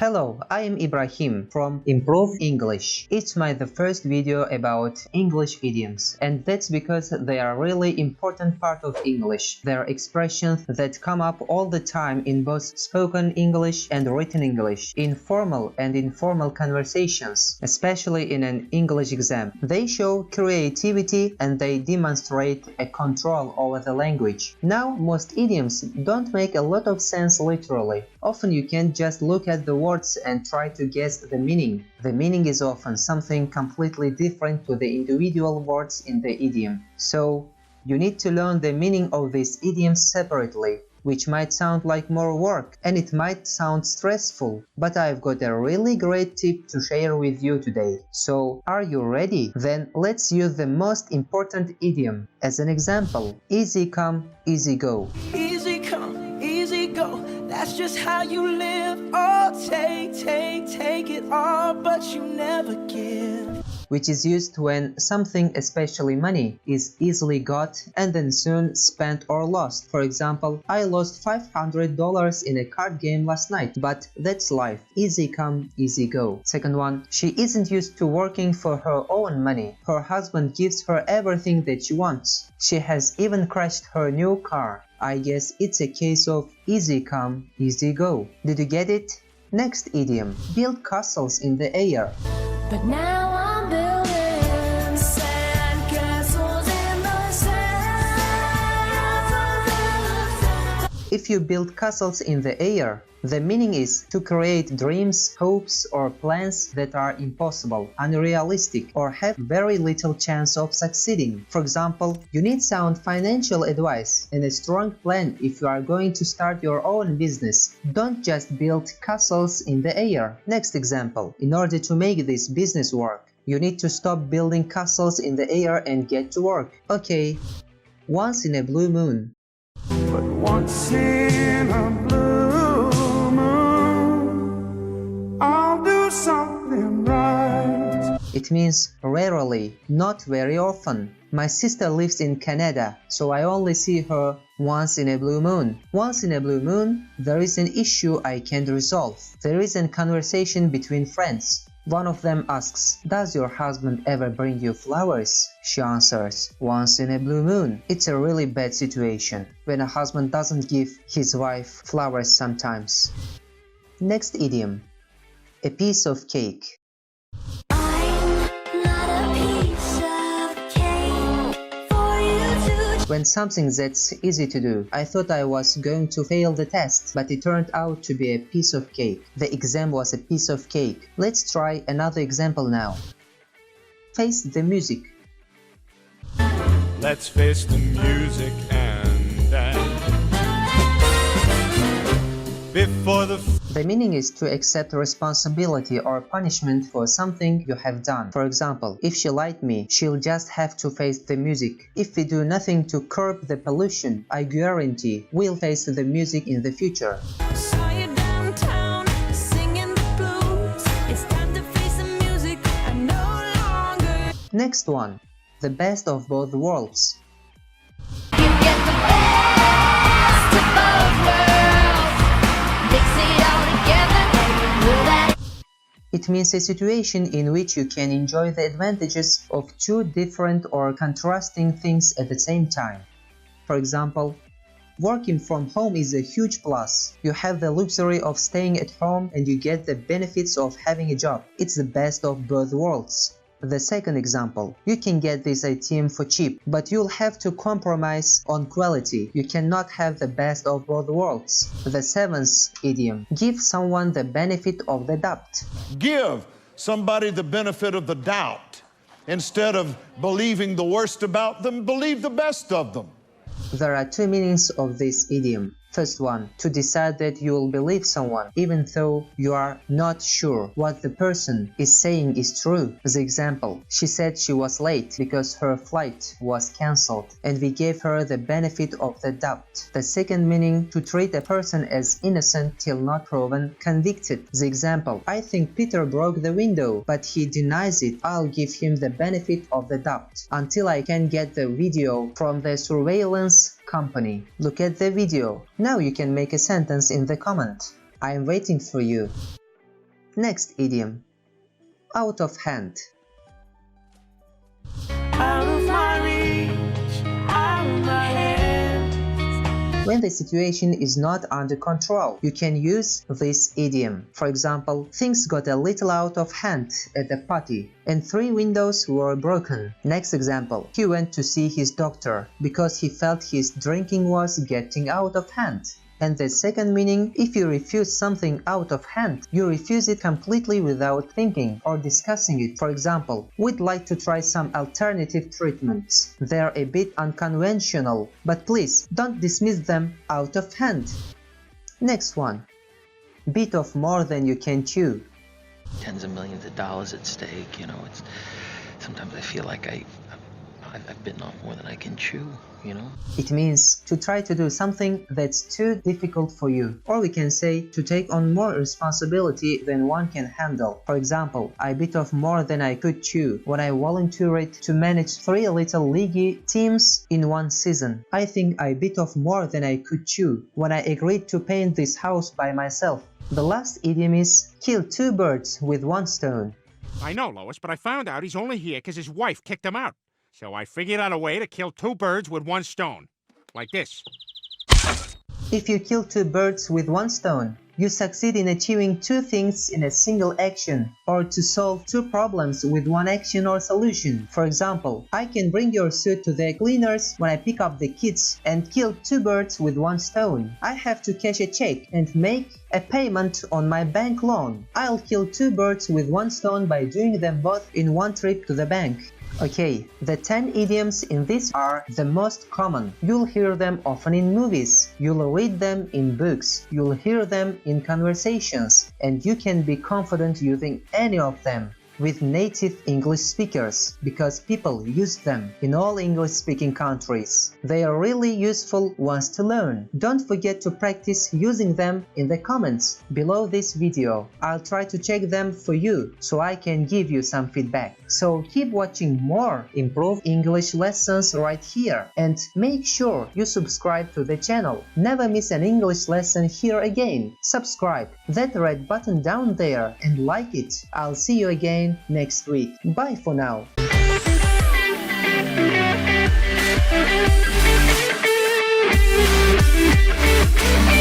Hello, I am Ibrahim from Improve English. It's my first video about English idioms, and that's because they are really important part of English. They are expressions that come up all the time in both spoken English and written English, in formal and informal conversations, especially in an English exam. They show creativity and they demonstrate a control over the language. Now, most idioms don't make a lot of sense literally. Often you can't just look at the words and try to guess the meaning. The meaning is often something completely different to the individual words in the idiom. So, you need to learn the meaning of these idioms separately, which might sound like more work and it might sound stressful, but I've got a really great tip to share with you today. So, are you ready? Then let's use the most important idiom as an example. Easy come, easy go. Easy come, easy go. That's just how you live. Oh, take it all, but you never give. Which is used when something, especially money, is easily got and then soon spent or lost. For example, I lost $500 in a card game last night, but that's life. Easy come, easy go. Second one, she isn't used to working for her own money. Her husband gives her everything that she wants. She has even crashed her new car. I guess it's a case of easy come, easy go. Did you get it? Next idiom, build castles in the air. But now I'm building sandcastles in the sand. If you build castles in the air, the meaning is to create dreams, hopes, or plans that are impossible, unrealistic, or have very little chance of succeeding. For example, you need sound financial advice and a strong plan if you are going to start your own business. Don't just build castles in the air. Next example, in order to make this business work, you need to stop building castles in the air and get to work. Okay, once in a blue moon. But once in a blue moon, I'll do something right. It means rarely, not very often. My sister lives in Canada, so I only see her once in a blue moon. Once in a blue moon, there is an issue I can't resolve. There is a conversation between friends. One of them asks, "Does your husband ever bring you flowers?" She answers, "Once in a blue moon." It's a really bad situation when a husband doesn't give his wife flowers sometimes. Next idiom, a piece of cake. When something that's easy to do, I thought I was going to fail the test, but it turned out to be a piece of cake. The exam was a piece of cake. Let's try another example now. Face the music. Let's face the music and dance. Before The meaning is to accept responsibility or punishment for something you have done. For example, if she lied me, she'll just have to face the music. If we do nothing to curb the pollution, I guarantee we'll face the music in the future. Saw you downtown, singing the blues. It's time to face the music and no longer. Next one, the best of both worlds. You get the best of both worlds. Mix it all together and you know that. It means a situation in which you can enjoy the advantages of two different or contrasting things at the same time. For example, working from home is a huge plus. You have the luxury of staying at home and you get the benefits of having a job. It's the best of both worlds. The second example, you can get this item for cheap, but you'll have to compromise on quality. You cannot have the best of both worlds. The seventh idiom, give someone the benefit of the doubt. give somebody the benefit of the doubt. Instead of believing the worst about them, believe the best of them. There are two meanings of this idiom. First one, to decide that you will believe someone even though you are not sure what the person is saying is true. The example, she said she was late because her flight was cancelled and we gave her the benefit of the doubt. The second meaning, to treat a person as innocent till not proven convicted. The example, I think Peter broke the window, but he denies it. I'll give him the benefit of the doubt until I can get the video from the surveillance company. Look at the video. Now you can make a sentence in the comment. I am waiting for you. Next idiom. Out of hand. Out of my reach, out of my hands. When the situation is not under control, you can use this idiom. For example, things got a little out of hand at the party, and 3 windows were broken. Next example, he went to see his doctor because he felt his drinking was getting out of hand. And the second meaning, if you refuse something out of hand, you refuse it completely without thinking or discussing it. For example, we'd like to try some alternative treatments. They're a bit unconventional, but please don't dismiss them out of hand. Next one. Bit of more than you can chew. Tens of millions of dollars at stake, you know, sometimes I feel like I've bitten off more than I can chew, you know? It means to try to do something that's too difficult for you. Or we can say to take on more responsibility than one can handle. For example, I bit off more than I could chew when I volunteered to manage 3 little league teams in one season. I think I bit off more than I could chew when I agreed to paint this house by myself. The last idiom is kill 2 birds with 1 stone. I know, Lois, but I found out he's only here because his wife kicked him out. So I figured out a way to kill 2 birds with 1 stone. Like this. If you kill 2 birds with 1 stone, you succeed in achieving 2 things in a single action, or to solve 2 problems with 1 action or solution. For example, I can bring your suit to the cleaners when I pick up the kids and kill 2 birds with 1 stone. I have to cash a check and make a payment on my bank loan. I'll kill 2 birds with 1 stone by doing them both in 1 trip to the bank. Okay, the 10 idioms in this are the most common. You'll hear them often in movies, you'll read them in books, you'll hear them in conversations, and you can be confident using any of them with native English speakers, because people use them in all English-speaking countries. They are really useful ones to learn. Don't forget to practice using them in the comments below this video. I'll try to check them for you so I can give you some feedback. So keep watching more Improve English lessons right here, and make sure you subscribe to the channel. Never miss an English lesson here again. Subscribe that red button down there and like it. I'll see you again next week. Bye for now. Thank you.